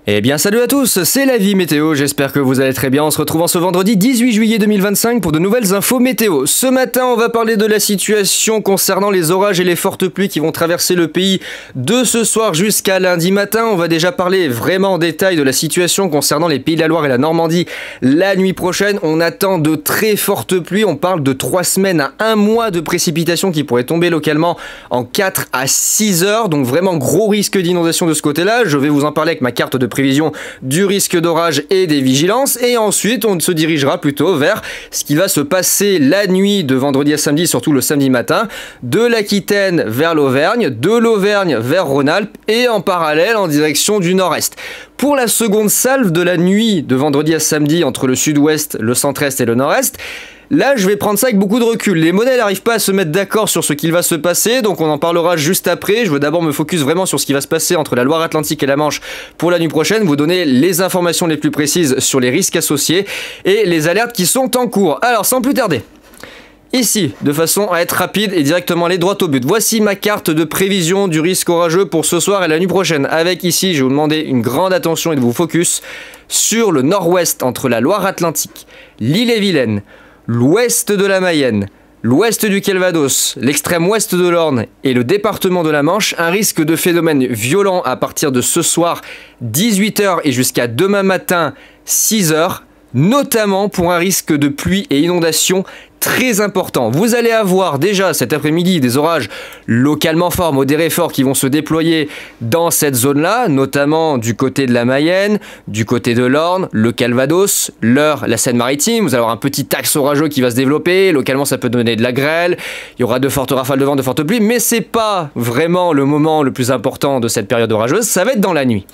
Eh bien salut à tous, c'est la vie météo, j'espère que vous allez très bien. On se retrouve en ce vendredi 18 juillet 2025 pour de nouvelles infos météo. Ce matin, on va parler de la situation concernant les orages et les fortes pluies qui vont traverser le pays de ce soir jusqu'à lundi matin. On va déjà parler vraiment en détail de la situation concernant les Pays de la Loire et la Normandie la nuit prochaine. On attend de très fortes pluies, on parle de 3 semaines à 1 mois de précipitations qui pourraient tomber localement en 4 à 6 heures. Donc vraiment gros risque d'inondation de ce côté-là. Je vais vous en parler avec ma carte de prévision du risque d'orage et des vigilances, et ensuite on se dirigera plutôt vers ce qui va se passer la nuit de vendredi à samedi, surtout le samedi matin, de l'Aquitaine vers l'Auvergne, de l'Auvergne vers Rhône-Alpes et en parallèle en direction du nord-est. Pour la seconde salve de la nuit de vendredi à samedi entre le sud-ouest, le centre-est et le nord-est, là, je vais prendre ça avec beaucoup de recul. Les modèles n'arrivent pas à se mettre d'accord sur ce qu'il va se passer, donc on en parlera juste après. Je veux d'abord me focus vraiment sur ce qui va se passer entre la Loire-Atlantique et la Manche pour la nuit prochaine, vous donner les informations les plus précises sur les risques associés et les alertes qui sont en cours. Alors, sans plus tarder, ici, de façon à être rapide et directement aller droit au but, voici ma carte de prévision du risque orageux pour ce soir et la nuit prochaine. Avec ici, je vais vous demander une grande attention et de vous focus sur le nord-ouest entre la Loire-Atlantique, l'Ille-et-Vilaine, l'ouest de la Mayenne, l'ouest du Calvados, l'extrême ouest de l'Orne et le département de la Manche, un risque de phénomène violent à partir de ce soir 18h et jusqu'à demain matin 6h, notamment pour un risque de pluie et inondation très important. Vous allez avoir déjà cet après-midi des orages localement forts, modérés forts qui vont se déployer dans cette zone-là, notamment du côté de la Mayenne, du côté de l'Orne, le Calvados, l'Eure, la Seine-Maritime. Vous allez avoir un petit axe orageux qui va se développer. Localement, ça peut donner de la grêle. Il y aura de fortes rafales de vent, de fortes pluies, mais c'est pas vraiment le moment le plus important de cette période orageuse. Ça va être dans la nuit.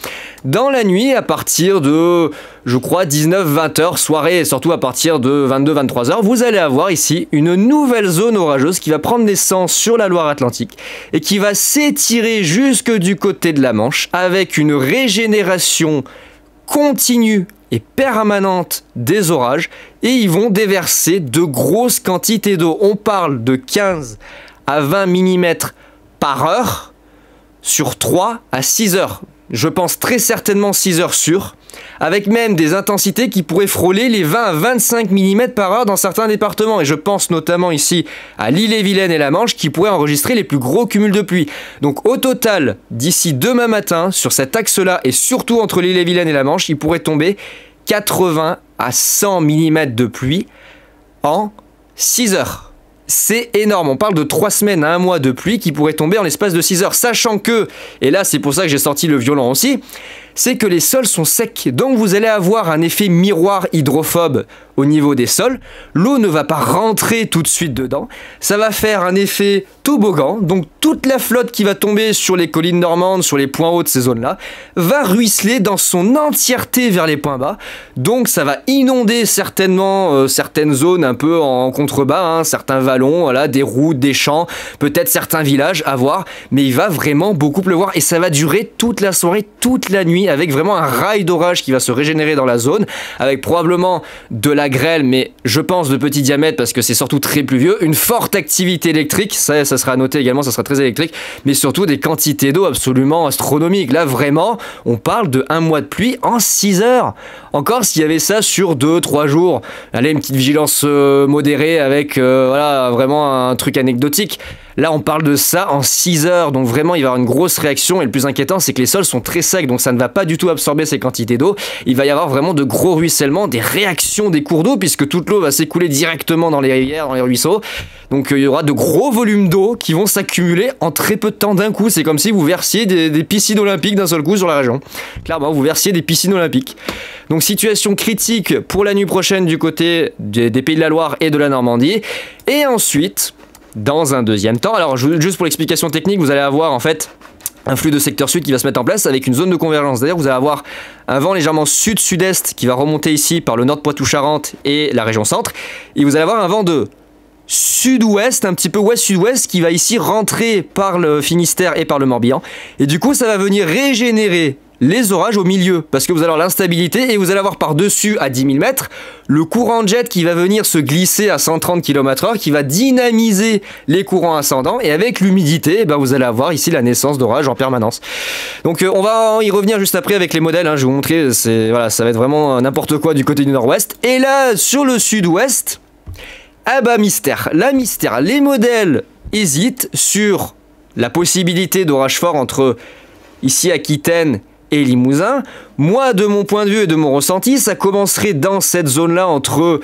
Dans la nuit, à partir de, je crois, 19-20 heures, soirée, et surtout à partir de 22-23 heures, vous allez avoir ici une nouvelle zone orageuse qui va prendre naissance sur la Loire-Atlantique et qui va s'étirer jusque du côté de la Manche avec une régénération continue et permanente des orages, et ils vont déverser de grosses quantités d'eau. On parle de 15 à 20 mm par heure sur 3 à 6 heures. Je pense très certainement 6 heures sûres, avec même des intensités qui pourraient frôler les 20 à 25 mm par heure dans certains départements. Et je pense notamment ici à l'Ille-et-Vilaine et la Manche qui pourraient enregistrer les plus gros cumuls de pluie. Donc au total, d'ici demain matin, sur cet axe-là et surtout entre l'Ille-et-Vilaine et la Manche, il pourrait tomber 80 à 100 mm de pluie en 6 heures. C'est énorme, on parle de 3 semaines à 1 mois de pluie qui pourrait tomber en l'espace de 6 heures, sachant que, et là c'est pour ça que j'ai sorti le violent aussi, c'est que les sols sont secs, donc vous allez avoir un effet miroir hydrophobe au niveau des sols. L'eau ne va pas rentrer tout de suite dedans, ça va faire un effet toboggan, donc toute la flotte qui va tomber sur les collines normandes, sur les points hauts de ces zones-là, va ruisseler dans son entièreté vers les points bas, donc ça va inonder certainement certaines zones un peu en contrebas, hein, certains vallons, voilà, des routes, des champs, peut-être certains villages à voir, mais il va vraiment beaucoup pleuvoir et ça va durer toute la soirée, toute la nuit, avec vraiment un rail d'orage qui va se régénérer dans la zone, avec probablement de la grêle, mais je pense de petit diamètre parce que c'est surtout très pluvieux, une forte activité électrique, ça sera noté également, ça sera très électrique, mais surtout des quantités d'eau absolument astronomiques. Là vraiment, on parle de 1 mois de pluie en 6 heures. Encore s'il y avait ça sur 2-3 jours, allez, une petite vigilance modérée avec voilà, vraiment un truc anecdotique. Là, on parle de ça en 6 heures, donc vraiment, il va y avoir une grosse réaction. Et le plus inquiétant, c'est que les sols sont très secs, donc ça ne va pas du tout absorber ces quantités d'eau. Il va y avoir vraiment de gros ruissellements, des réactions des cours d'eau, puisque toute l'eau va s'écouler directement dans les rivières, dans les ruisseaux. Donc il y aura de gros volumes d'eau qui vont s'accumuler en très peu de temps d'un coup. C'est comme si vous versiez des piscines olympiques d'un seul coup sur la région. Clairement, vous versiez des piscines olympiques. Donc situation critique pour la nuit prochaine du côté des Pays de la Loire et de la Normandie. Et ensuite, dans un deuxième temps, alors juste pour l'explication technique, vous allez avoir en fait un flux de secteur sud qui va se mettre en place avec une zone de convergence. C'est-à-dire que vous allez avoir un vent légèrement sud-sud-est qui va remonter ici par le nord de Poitou-Charentes et la région centre. Et vous allez avoir un vent de sud-ouest, un petit peu ouest-sud-ouest, qui va ici rentrer par le Finistère et par le Morbihan. Et du coup, ça va venir régénérer les orages au milieu, parce que vous allez avoir l'instabilité et vous allez avoir par-dessus à 10 000 mètres le courant de jet qui va venir se glisser à 130 km/h, qui va dynamiser les courants ascendants, et avec l'humidité, vous allez avoir ici la naissance d'orages en permanence. Donc on va y revenir juste après avec les modèles, je vais vous montrer, voilà, ça va être vraiment n'importe quoi du côté du nord-ouest. Et là, sur le sud-ouest, mystère, les modèles hésitent sur la possibilité d'orages forts entre ici Aquitaine et Limousin. Moi, de mon point de vue et de mon ressenti, ça commencerait dans cette zone-là entre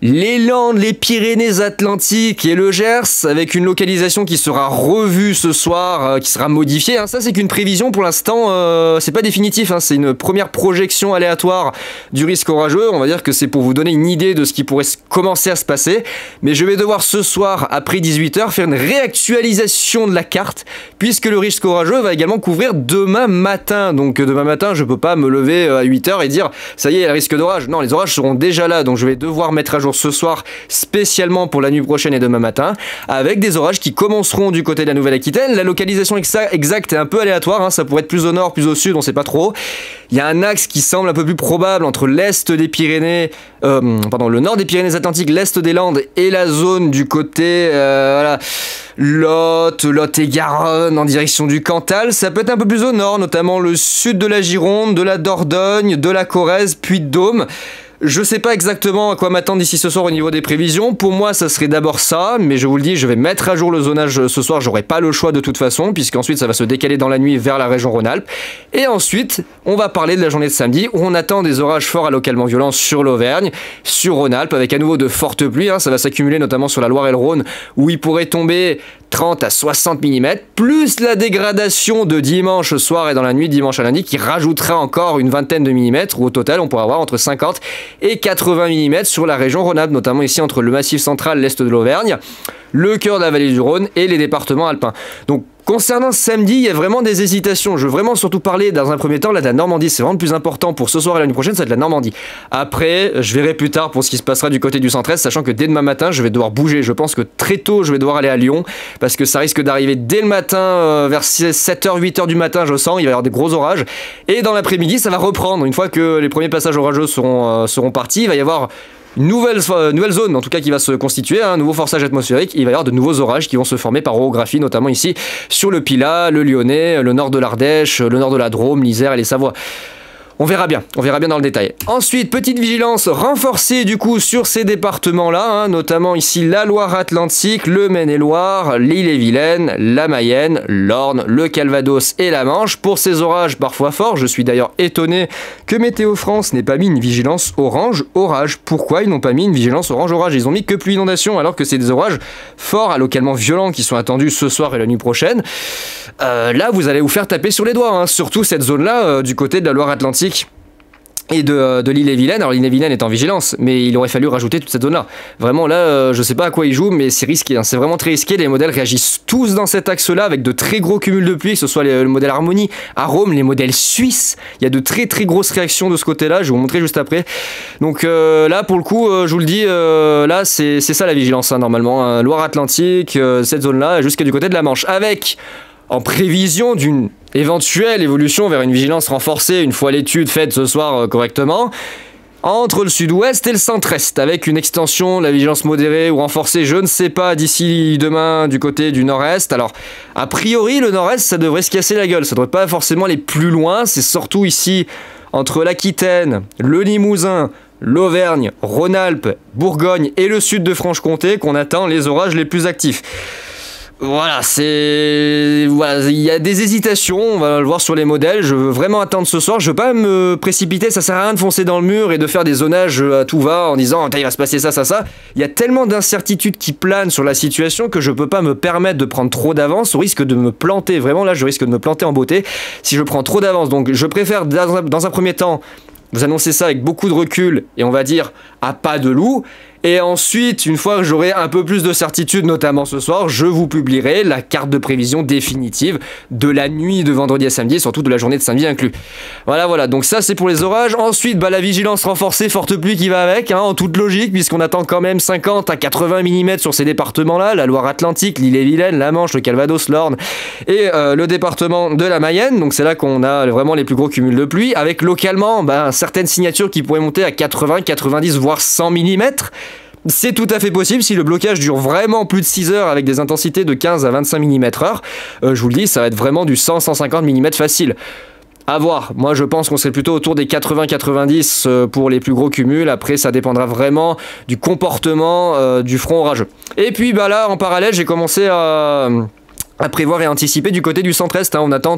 les Landes, les Pyrénées-Atlantiques et le Gers, avec une localisation qui sera revue ce soir, qui sera modifiée. Ça, c'est qu'une prévision pour l'instant, c'est pas définitif, c'est une première projection aléatoire du risque orageux. On va dire que c'est pour vous donner une idée de ce qui pourrait commencer à se passer. Mais je vais devoir ce soir, après 18 h, faire une réactualisation de la carte, puisque le risque orageux va également couvrir demain matin. Donc demain matin, je peux pas me lever à 8 h et dire ça y est, il y a le risque d'orage. Non, les orages seront déjà là, donc je vais devoir mettre à jour ce soir spécialement pour la nuit prochaine et demain matin, avec des orages qui commenceront du côté de la Nouvelle-Aquitaine. La localisation exacte est un peu aléatoire, ça pourrait être plus au nord, plus au sud, on sait pas trop. Il y a un axe qui semble un peu plus probable entre l'est des Pyrénées, le nord des Pyrénées-Atlantiques, l'est des Landes et la zone du côté Lot et Garonne en direction du Cantal. Ça peut être un peu plus au nord, notamment le sud de la Gironde, de la Dordogne, de la Corrèze, puis de Dôme. Je sais pas exactement à quoi m'attendre d'ici ce soir au niveau des prévisions. Pour moi, ça serait d'abord ça, mais je vous le dis, je vais mettre à jour le zonage ce soir. J'aurai pas le choix de toute façon, puisqu'ensuite ça va se décaler dans la nuit vers la région Rhône-Alpes. Et ensuite, on va parler de la journée de samedi, où on attend des orages forts à localement violents sur l'Auvergne, sur Rhône-Alpes, avec à nouveau de fortes pluies. Ça va s'accumuler notamment sur la Loire et le Rhône, où il pourrait tomber 30 à 60 mm, plus la dégradation de dimanche soir et dans la nuit dimanche à lundi, qui rajoutera encore une vingtaine de millimètres, où au total on pourra avoir entre 50 et 80 mm sur la région Rhône-Alpes, notamment ici entre le Massif central, l'est de l'Auvergne, le cœur de la vallée du Rhône et les départements alpins. Donc concernant samedi, il y a vraiment des hésitations. Je veux vraiment surtout parler dans un premier temps là, de la Normandie. C'est vraiment le plus important pour ce soir et la nuit prochaine, c'est de la Normandie. Après, je verrai plus tard pour ce qui se passera du côté du centre-est, sachant que dès demain matin, je vais devoir bouger. Je pense que très tôt, je vais devoir aller à Lyon, parce que ça risque d'arriver dès le matin, vers 7h, 8h du matin, je sens. Il va y avoir des gros orages. Et dans l'après-midi, ça va reprendre. Une fois que les premiers passages orageux seront partis, il va y avoir une nouvelle zone en tout cas qui va se constituer, un nouveau forçage atmosphérique. Il va y avoir de nouveaux orages qui vont se former par orographie, notamment ici sur le Pilat, le Lyonnais, le nord de l'Ardèche, le nord de la Drôme, l'Isère et les Savoies. On verra bien dans le détail. Ensuite, petite vigilance renforcée du coup sur ces départements-là, notamment ici la Loire-Atlantique, le Maine-et-Loire, l'Ille-et-Vilaine, la Mayenne, l'Orne, le Calvados et la Manche. Pour ces orages parfois forts, je suis d'ailleurs étonné que Météo France n'ait pas mis une vigilance orange orage. Pourquoi ils n'ont pas mis une vigilance orange orage? Ils ont mis que pluie inondation, alors que c'est des orages forts à localement violents qui sont attendus ce soir et la nuit prochaine. Là, vous allez vous faire taper sur les doigts, surtout cette zone-là du côté de la Loire-Atlantique et de l'Ille-et-Vilaine. Alors l'Ille-et-Vilaine est en vigilance, mais il aurait fallu rajouter toute cette zone-là. Vraiment là, je sais pas à quoi ils jouent, mais c'est risqué, c'est vraiment très risqué. Les modèles réagissent tous dans cet axe-là avec de très gros cumuls de pluie, que ce soit le modèle Harmonie à Rome, les modèles suisses. Il y a de très très grosses réactions de ce côté-là, je vais vous montrer juste après. Donc là, pour le coup, je vous le dis, là c'est ça la vigilance normalement. Loire-Atlantique, cette zone-là, jusqu'à du côté de la Manche, avec en prévision d'une éventuelle évolution vers une vigilance renforcée une fois l'étude faite ce soir correctement, entre le sud-ouest et le centre-est, avec une extension de la vigilance modérée ou renforcée, je ne sais pas, d'ici demain du côté du nord-est. Alors, a priori, le nord-est, ça devrait se casser la gueule, ça ne devrait pas forcément aller plus loin, c'est surtout ici, entre l'Aquitaine, le Limousin, l'Auvergne, Rhône-Alpes, Bourgogne et le sud de Franche-Comté qu'on attend les orages les plus actifs. Voilà, il y a des hésitations, on va le voir sur les modèles. Je veux vraiment attendre ce soir, je veux pas me précipiter, ça sert à rien de foncer dans le mur et de faire des zonages à tout va en disant il va se passer ça. Il y a tellement d'incertitudes qui planent sur la situation que je peux pas me permettre de prendre trop d'avance, au risque de me planter. Vraiment là, je risque de me planter en beauté si je prends trop d'avance. Donc je préfère dans un premier temps vous annoncer ça avec beaucoup de recul et on va dire à pas de loup. Et ensuite, une fois que j'aurai un peu plus de certitude, notamment ce soir, je vous publierai la carte de prévision définitive de la nuit de vendredi à samedi, et surtout de la journée de samedi inclus. Voilà, donc ça c'est pour les orages. Ensuite, la vigilance renforcée, forte pluie qui va avec, hein, en toute logique, puisqu'on attend quand même 50 à 80 mm sur ces départements-là, la Loire-Atlantique, l'Ille-et-Vilaine, la Manche, le Calvados, l'Orne et le département de la Mayenne. Donc c'est là qu'on a vraiment les plus gros cumuls de pluie, avec localement certaines signatures qui pourraient monter à 80, 90, voire 100 mm. C'est tout à fait possible si le blocage dure vraiment plus de 6 heures avec des intensités de 15 à 25 mm/h. Je vous le dis, ça va être vraiment du 100-150 mm facile. À voir. Moi, je pense qu'on serait plutôt autour des 80-90 pour les plus gros cumuls. Après, ça dépendra vraiment du comportement du front orageux. Et puis, là, en parallèle, j'ai commencé à prévoir et anticiper du côté du centre-est. On attend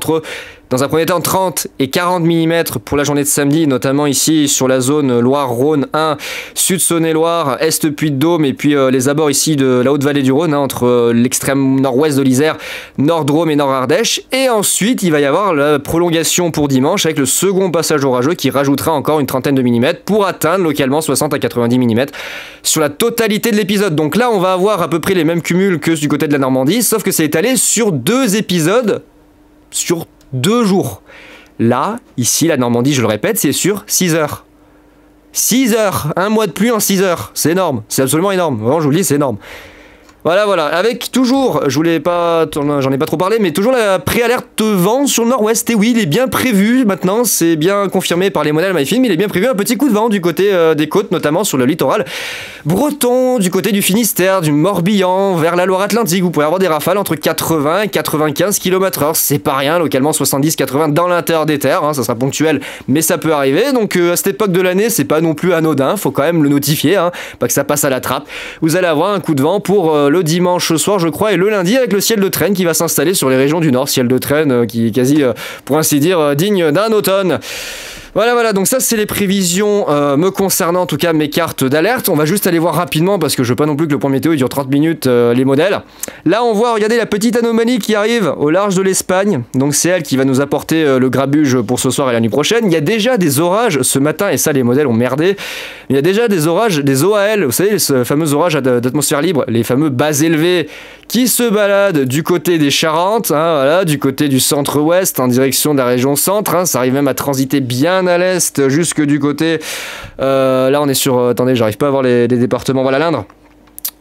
dans un premier temps 30 et 40 mm pour la journée de samedi, notamment ici sur la zone Loire-Rhône 1, Sud-Saône-et-Loire, Est-Puy-de-Dôme et puis les abords ici de la Haute-Vallée du Rhône, entre l'extrême nord-ouest de l'Isère, Nord-Drôme et Nord-Ardèche. Et ensuite, il va y avoir la prolongation pour dimanche avec le second passage orageux qui rajoutera encore une trentaine de millimètres pour atteindre localement 60 à 90 mm sur la totalité de l'épisode. Donc là, on va avoir à peu près les mêmes cumuls que du côté de la Normandie, sauf que c'est étalé sur 2 épisodes, sur 2 jours. Là, ici, la Normandie, je le répète, c'est sur 6 heures. 6 heures, un mois de pluie en 6 heures, c'est énorme, c'est absolument énorme, vraiment je vous le dis, c'est énorme. Voilà, avec toujours, j'en ai pas trop parlé, mais toujours la préalerte vent sur le nord-ouest. Et oui, il est bien prévu maintenant, c'est bien confirmé par les modèles MyFilm, il est bien prévu un petit coup de vent du côté des côtes, notamment sur le littoral breton, du côté du Finistère, du Morbihan, vers la Loire-Atlantique. Vous pouvez avoir des rafales entre 80 et 95 km/h, c'est pas rien, localement 70-80 dans l'intérieur des terres, hein, ça sera ponctuel, mais ça peut arriver. Donc à cette époque de l'année, c'est pas non plus anodin, faut quand même le notifier, hein, pas que ça passe à la trappe. Vous allez avoir un coup de vent pour le dimanche soir, je crois, et le lundi avec le ciel de traîne qui va s'installer sur les régions du nord, ciel de traîne qui est quasi, pour ainsi dire, digne d'un automne. Voilà, donc ça c'est les prévisions me concernant, en tout cas mes cartes d'alerte. On va juste aller voir rapidement parce que je veux pas non plus que le point météo il dure 30 minutes les modèles. Là on voit, regardez la petite anomalie qui arrive au large de l'Espagne. Donc c'est elle qui va nous apporter le grabuge pour ce soir et la nuit prochaine. Il y a déjà des orages ce matin, et ça les modèles ont merdé. Il y a déjà des orages, des OAL, vous savez, les fameux orages d'atmosphère libre, les fameux bas élevés qui se baladent du côté des Charentes, hein, voilà, du côté du centre-ouest en direction de la région centre, hein, ça arrive même à transiter bien à l'est jusque du côté là on est sur attendez, j'arrive pas à voir les départements, voilà, l'Indre.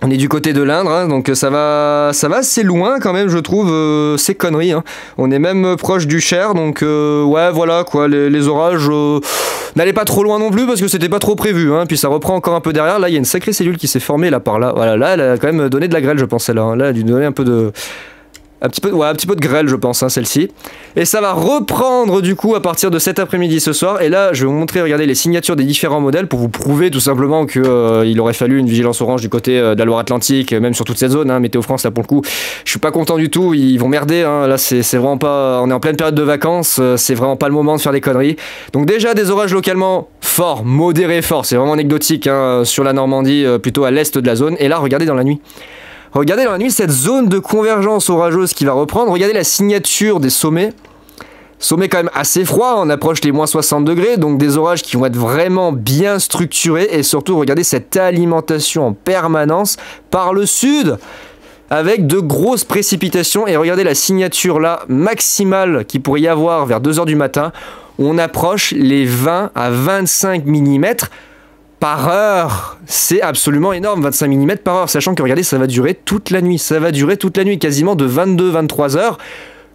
On est du côté de l'Indre, hein, donc ça va assez loin quand même, je trouve, ces conneries, hein. On est même proche du Cher, donc ouais, voilà quoi, les orages n'allaient pas trop loin non plus parce que c'était pas trop prévu, hein. Puis ça reprend encore un peu derrière. Là il y a une sacrée cellule qui s'est formée là par là, voilà, là elle a quand même donné de la grêle, je pense, celle-là, hein. Là elle a dû donner un peu de grêle, je pense, hein, celle-ci. Et ça va reprendre du coup à partir de cet après-midi ce soir. Et là, je vais vous montrer, regardez, les signatures des différents modèles pour vous prouver tout simplement que il aurait fallu une vigilance orange du côté de la Loire-Atlantique, même sur toute cette zone, hein. Météo France, là pour le coup, je suis pas content du tout. Ils vont merder, hein. Là, c'est vraiment pas. On est en pleine période de vacances, c'est vraiment pas le moment de faire des conneries. Donc déjà des orages localement forts, modérés, forts. C'est vraiment anecdotique, hein, sur la Normandie, plutôt à l'est de la zone. Et là, regardez dans la nuit. Regardez dans la nuit cette zone de convergence orageuse qui va reprendre. Regardez la signature des sommets. Sommet quand même assez froid, on approche les moins 60 degrés, donc des orages qui vont être vraiment bien structurés. Et surtout, regardez cette alimentation en permanence par le sud, avec de grosses précipitations. Et regardez la signature là, maximale qu'il pourrait y avoir vers 2h du matin. On approche les 20 à 25 mm par heure. C'est absolument énorme, 25 mm par heure, sachant que regardez, ça va durer toute la nuit, quasiment de 22-23 heures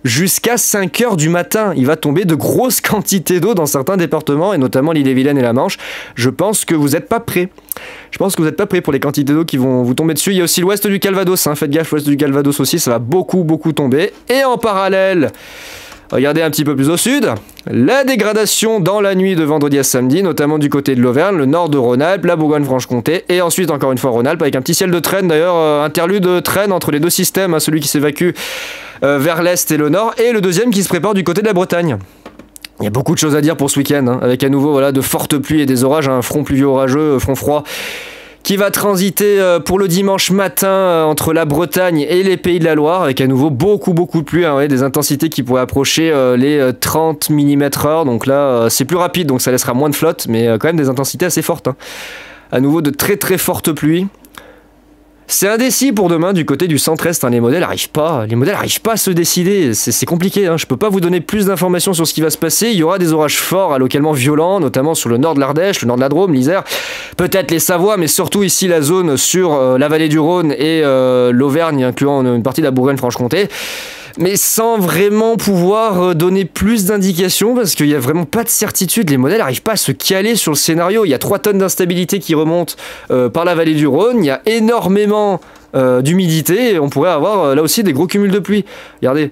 jusqu'à 5 heures du matin. Il va tomber de grosses quantités d'eau dans certains départements, et notamment l'Ille-et-Vilaine et la Manche. Je pense que vous n'êtes pas prêts. Pour les quantités d'eau qui vont vous tomber dessus. Il y a aussi l'ouest du Calvados, hein. Faites gaffe, l'ouest du Calvados aussi, ça va beaucoup tomber. Et en parallèle, regardez un petit peu plus au sud, la dégradation dans la nuit de vendredi à samedi, notamment du côté de l'Auvergne, le nord de Rhône-Alpes, la Bourgogne-Franche-Comté, et ensuite encore une fois Rhône-Alpes, avec un petit ciel de traîne d'ailleurs, interlude de traîne entre les deux systèmes, hein, celui qui s'évacue vers l'est et le nord, et le deuxième qui se prépare du côté de la Bretagne. Il y a beaucoup de choses à dire pour ce week-end, hein, avec à nouveau voilà, de fortes pluies et des orages, un front pluvieux orageux, front froid, qui va transiter pour le dimanche matin entre la Bretagne et les Pays de la Loire, avec à nouveau beaucoup de pluie, hein, des intensités qui pourraient approcher les 30 mm/h. Donc là, c'est plus rapide, donc ça laissera moins de flotte, mais quand même des intensités assez fortes, hein. À nouveau de très très fortes pluies. C'est indécis pour demain du côté du centre-est, hein. Les modèles n'arrivent pas à se décider, c'est compliqué, hein. Je peux pas vous donner plus d'informations sur ce qui va se passer. Il y aura des orages forts, localement violents, notamment sur le nord de l'Ardèche, le nord de la Drôme, l'Isère, peut-être les Savoies, mais surtout ici la zone sur la vallée du Rhône et l'Auvergne, incluant une partie de la Bourgogne-Franche-Comté. Mais sans vraiment pouvoir donner plus d'indications, parce qu'il n'y a vraiment pas de certitude. Les modèles n'arrivent pas à se caler sur le scénario. Il y a 3 tonnes d'instabilité qui remontent par la vallée du Rhône. Il y a énormément d'humidité et on pourrait avoir là aussi des gros cumuls de pluie. Regardez,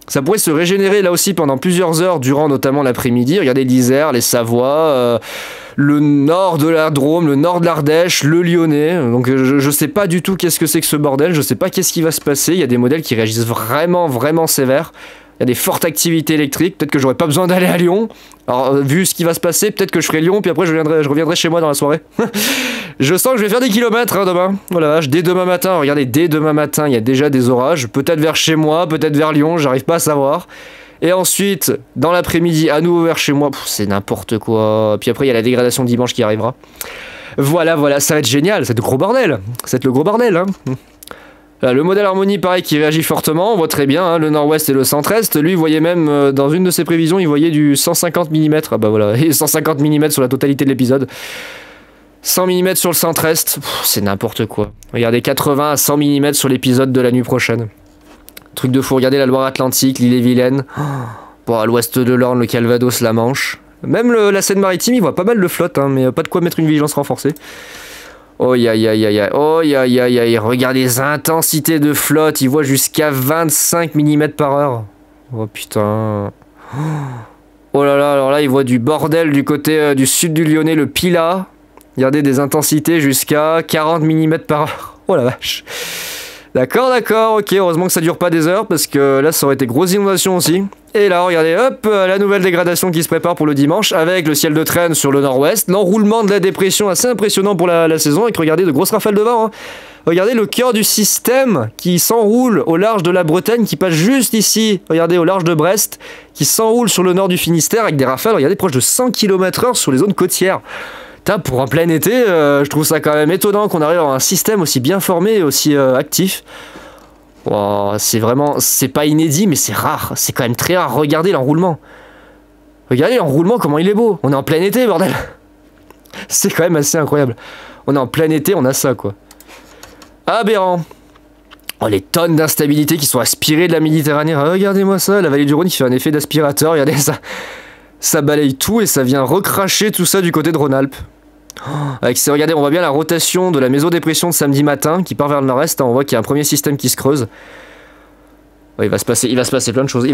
ça pourrait se régénérer là aussi pendant plusieurs heures durant notamment l'après-midi. Regardez l'Isère, les Savoies, le nord de la Drôme, le nord de l'Ardèche, le Lyonnais. Donc je sais pas du tout qu'est-ce que c'est que ce bordel, je sais pas qu'est-ce qui va se passer. Il y a des modèles qui réagissent vraiment sévères. Il y a des fortes activités électriques, peut-être que j'aurais pas besoin d'aller à Lyon. Alors vu ce qui va se passer, peut-être que je ferai Lyon, puis après je reviendrai chez moi dans la soirée. Je sens que je vais faire des kilomètres hein, demain. Oh la vache, dès demain matin, regardez, dès demain matin, il y a déjà des orages. Peut-être vers chez moi, peut-être vers Lyon, j'arrive pas à savoir. Et ensuite, dans l'après-midi, à nouveau vers chez moi, c'est n'importe quoi. Puis après, il y a la dégradation dimanche qui arrivera. Voilà, ça va être génial, c'est le gros bordel. C'est le gros bordel, hein. Le modèle Harmonie, pareil, qui réagit fortement, on voit très bien, hein, le nord-ouest et le centre-est. Lui, il voyait même, dans une de ses prévisions, il voyait du 150 mm. Ah bah voilà, et 150 mm sur la totalité de l'épisode. 100 mm sur le centre-est, c'est n'importe quoi. Regardez, 80 à 100 mm sur l'épisode de la nuit prochaine. Truc de fou, regardez la Loire-Atlantique, l'île-et-Vilaine. Bon, à l'ouest de l'Orne, le Calvados, la Manche. Même la Seine-Maritime, il voit pas mal de flotte, hein, mais pas de quoi mettre une vigilance renforcée. Oh ya ya ya ya, oh ya ya ya, regardez les intensités de flotte, il voit jusqu'à 25 mm par heure. Oh putain. Oh là là, alors là, il voit du bordel du côté du sud du Lyonnais, le Pilat. Regardez des intensités jusqu'à 40 mm par heure. Oh la vache. D'accord, ok, heureusement que ça dure pas des heures, parce que là, ça aurait été grosse inondation aussi. Et là, regardez, hop, la nouvelle dégradation qui se prépare pour le dimanche, avec le ciel de traîne sur le nord-ouest, l'enroulement de la dépression assez impressionnant pour la saison, avec, regardez, de grosses rafales de vent, hein. Regardez le cœur du système qui s'enroule au large de la Bretagne, qui passe juste ici, regardez, au large de Brest, qui s'enroule sur le nord du Finistère, avec des rafales, regardez, proche de 100 km/h sur les zones côtières. Pour un plein été, je trouve ça quand même étonnant qu'on arrive à un système aussi bien formé et aussi actif. Wow, c'est pas inédit, mais c'est rare. C'est quand même très rare. Regardez l'enroulement. Regardez l'enroulement, comment il est beau. On est en plein été, bordel. C'est quand même assez incroyable. On est en plein été, on a ça, quoi. Aberrant. Oh, les tonnes d'instabilité qui sont aspirées de la Méditerranée. Regardez-moi ça, la vallée du Rhône qui fait un effet d'aspirateur. Regardez ça. Ça balaye tout et ça vient recracher tout ça du côté de Rhône-Alpes. Regardez, on voit bien la rotation de la mésodépression de samedi matin qui part vers le nord-est. On voit qu'il y a un premier système qui se creuse. Il va se passer plein de choses.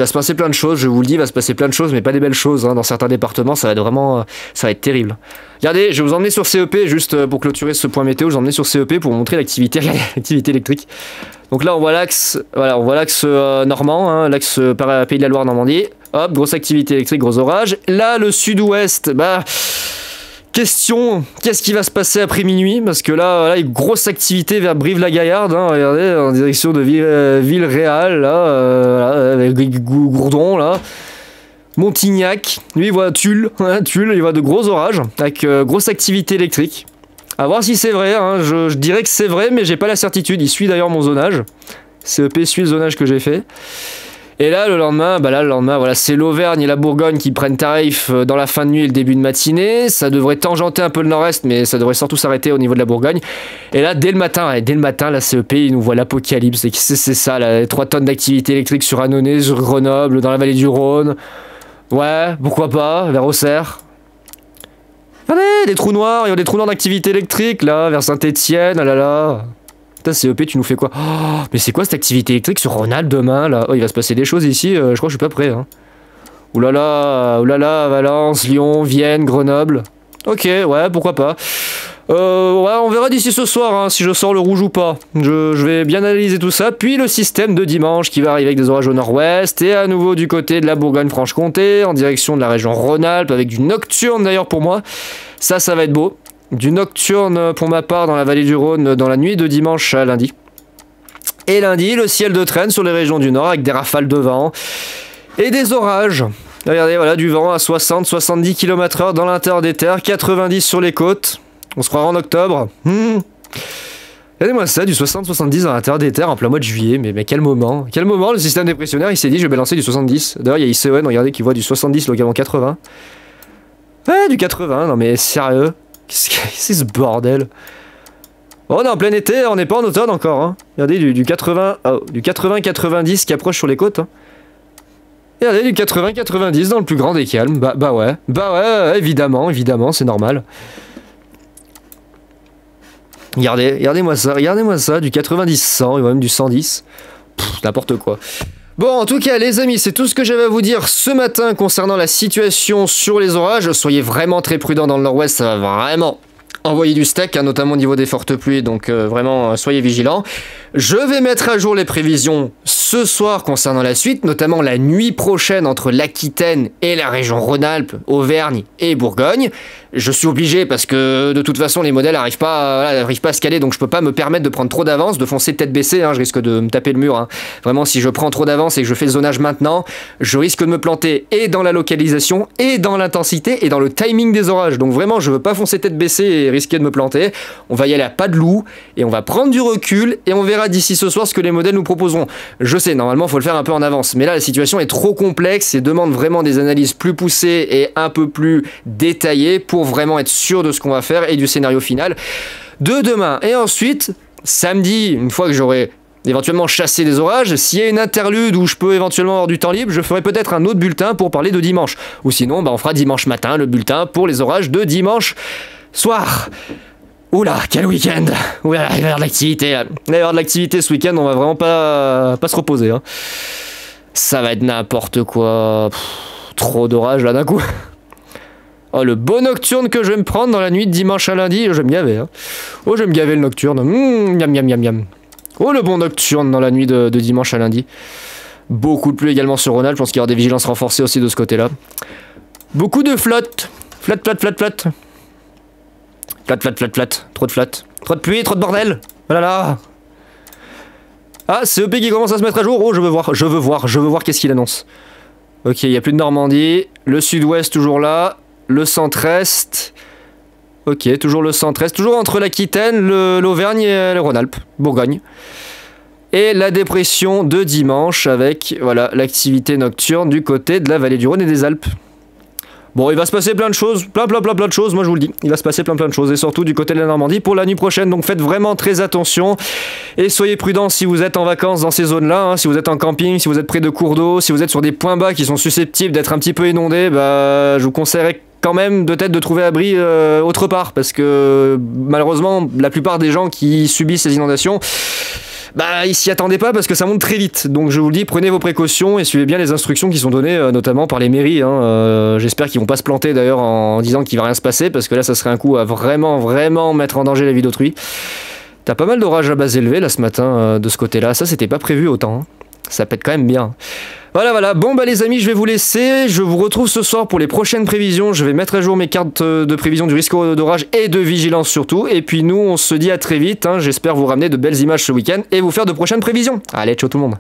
Je vous le dis, il va se passer plein de choses, mais pas des belles choses. Hein. Dans certains départements, ça va être terrible. Regardez, je vais vous emmener sur CEP, juste pour clôturer ce point météo. Je vais vous emmener sur CEP pour vous montrer l'activité électrique. Donc là, on voit l'axe normand, hein, l'axe par Pays de la Loire, Normandie. Hop, grosse activité électrique, gros orage. Là, le sud-ouest, question, qu'est-ce qui va se passer après minuit? Parce que là, une grosse activité vers Brive-la-Gaillarde, hein, regardez, en direction de Villeréal, là, avec Gourdon, là. Montignac, lui, il voit Tulle, il voit de gros orages, avec grosse activité électrique. À voir si c'est vrai, hein, je dirais que c'est vrai, mais j'ai pas la certitude. Il suit d'ailleurs mon zonage. CEP suit le zonage que j'ai fait. Et là, le lendemain, voilà, c'est l'Auvergne et la Bourgogne qui prennent tarif dans la fin de nuit et le début de matinée. Ça devrait tangenter un peu le nord-est, mais ça devrait surtout s'arrêter au niveau de la Bourgogne. Et là, dès le matin, la CEP, il nous voit l'apocalypse. C'est ça, là, 3 tonnes d'activité électrique sur Annonay, sur Grenoble, dans la vallée du Rhône. Ouais, pourquoi pas, vers Auxerre. Regardez, des trous noirs, il y a des trous noirs d'activité électrique, là, vers Saint-Etienne, ah là là. Putain, CEP, tu nous fais quoi? Oh, mais c'est quoi cette activité électrique sur Rhône-Alpes demain, là? Oh, il va se passer des choses ici, je crois que je suis pas prêt, hein. Oulala, Valence, Lyon, Vienne, Grenoble. Ok, ouais, pourquoi pas. Ouais, on verra d'ici ce soir, hein, si je sors le rouge ou pas. Je vais bien analyser tout ça. Puis le système de dimanche qui va arriver avec des orages au nord-ouest. Et à nouveau du côté de la Bourgogne-Franche-Comté, en direction de la région Rhône-Alpes, avec du nocturne d'ailleurs pour moi. Ça va être beau. Du nocturne pour ma part dans la vallée du Rhône dans la nuit de dimanche à lundi. Et lundi, le ciel de traîne sur les régions du nord avec des rafales de vent et des orages. Regardez, voilà, du vent à 60-70 km/h dans l'intérieur des terres, 90 sur les côtes. On se croira en octobre. Regardez-moi ça, du 60-70 dans l'intérieur des terres en plein mois de juillet. Mais quel moment. Quel moment le système dépressionnaire il s'est dit je vais balancer du 70. D'ailleurs il y a ICON, regardez, qui voit du 70 localement 80. Ouais, du 80, non mais sérieux. Qu'est-ce que c'est ce bordel? Oh, on est en plein été, on n'est pas en automne encore. Hein. Regardez du 80, oh, du 80-90 qui approche sur les côtes. Hein. Regardez du 80-90 dans le plus grand des calmes. Bah ouais, évidemment, c'est normal. Regardez-moi ça, du 90-100 et même du 110. N'importe quoi. Bon, en tout cas, les amis, c'est tout ce que j'avais à vous dire ce matin concernant la situation sur les orages. Soyez vraiment très prudents dans le nord-ouest, ça va vraiment envoyer du steak, hein, notamment au niveau des fortes pluies, donc vraiment, soyez vigilants. Je vais mettre à jour les prévisions ce soir concernant la suite, notamment la nuit prochaine entre l'Aquitaine et la région Rhône-Alpes, Auvergne et Bourgogne. Je suis obligé parce que de toute façon les modèles n'arrivent pas à se caler, donc je peux pas me permettre de prendre trop d'avance, de foncer tête baissée, hein, je risque de me taper le mur. Hein. Vraiment, si je prends trop d'avance et que je fais le zonage maintenant, je risque de me planter et dans la localisation, et dans l'intensité, et dans le timing des orages. Donc vraiment, je veux pas foncer tête baissée et risquer de me planter. On va y aller à pas de loup, et on va prendre du recul, et on verra d'ici ce soir ce que les modèles nous proposeront. Je sais, normalement, il faut le faire un peu en avance, mais là, la situation est trop complexe et demande vraiment des analyses plus poussées et un peu plus détaillées pour vraiment être sûr de ce qu'on va faire et du scénario final de demain. Et ensuite, samedi, une fois que j'aurai éventuellement chassé des orages, s'il y a une interlude où je peux éventuellement avoir du temps libre, je ferai peut-être un autre bulletin pour parler de dimanche. Ou sinon, bah, on fera dimanche matin le bulletin pour les orages de dimanche soir. Oula, quel week-end! Oula, il va y avoir de l'activité. Il va y avoir de l'activité ce week-end, on va vraiment pas se reposer. Hein. Ça va être n'importe quoi. Trop d'orages là d'un coup. Oh, le beau nocturne que je vais me prendre dans la nuit de dimanche à lundi, je vais me gaver. Hein. Oh, je vais me gaver le nocturne. Miam. Oh, le bon nocturne dans la nuit de dimanche à lundi. Beaucoup de pluie également sur Rhône-Alpes, je pense qu'il y aura des vigilances renforcées aussi de ce côté-là. Beaucoup de flotte. Flotte. Flat. Trop de flotte. Trop de pluie, trop de bordel. Oh là là. Ah, CEP qui commence à se mettre à jour. Oh, je veux voir qu'est-ce qu'il annonce. Ok, il n'y a plus de Normandie. Le sud-ouest toujours là. Le centre-est. Ok, toujours le centre-est. Toujours entre l'Aquitaine, l'Auvergne et le Rhône-Alpes. Bourgogne. Et la dépression de dimanche avec, voilà, l'activité nocturne du côté de la vallée du Rhône et des Alpes. Bon, il va se passer plein de choses, plein de choses, moi je vous le dis. Il va se passer plein de choses, et surtout du côté de la Normandie pour la nuit prochaine. Donc faites vraiment très attention, et soyez prudents si vous êtes en vacances dans ces zones-là, hein, si vous êtes en camping, si vous êtes près de cours d'eau, si vous êtes sur des points bas qui sont susceptibles d'être un petit peu inondés, bah, je vous conseillerais quand même peut-être de trouver abri autre part, parce que malheureusement, la plupart des gens qui subissent ces inondations, bah, ils s'y attendaient pas parce que ça monte très vite. Donc je vous le dis, prenez vos précautions et suivez bien les instructions qui sont données, notamment par les mairies. Hein. J'espère qu'ils vont pas se planter d'ailleurs en disant qu'il va rien se passer, parce que là, ça serait un coup à vraiment mettre en danger la vie d'autrui. T'as pas mal d'orages à base élevée là ce matin de ce côté-là. Ça, c'était pas prévu autant. Hein. Ça pète quand même bien. Voilà. Bon, bah les amis, je vais vous laisser. Je vous retrouve ce soir pour les prochaines prévisions. Je vais mettre à jour mes cartes de prévision du risque d'orage et de vigilance surtout. Et puis nous, on se dit à très vite. Hein. J'espère vous ramener de belles images ce week-end et vous faire de prochaines prévisions. Allez, ciao tout le monde.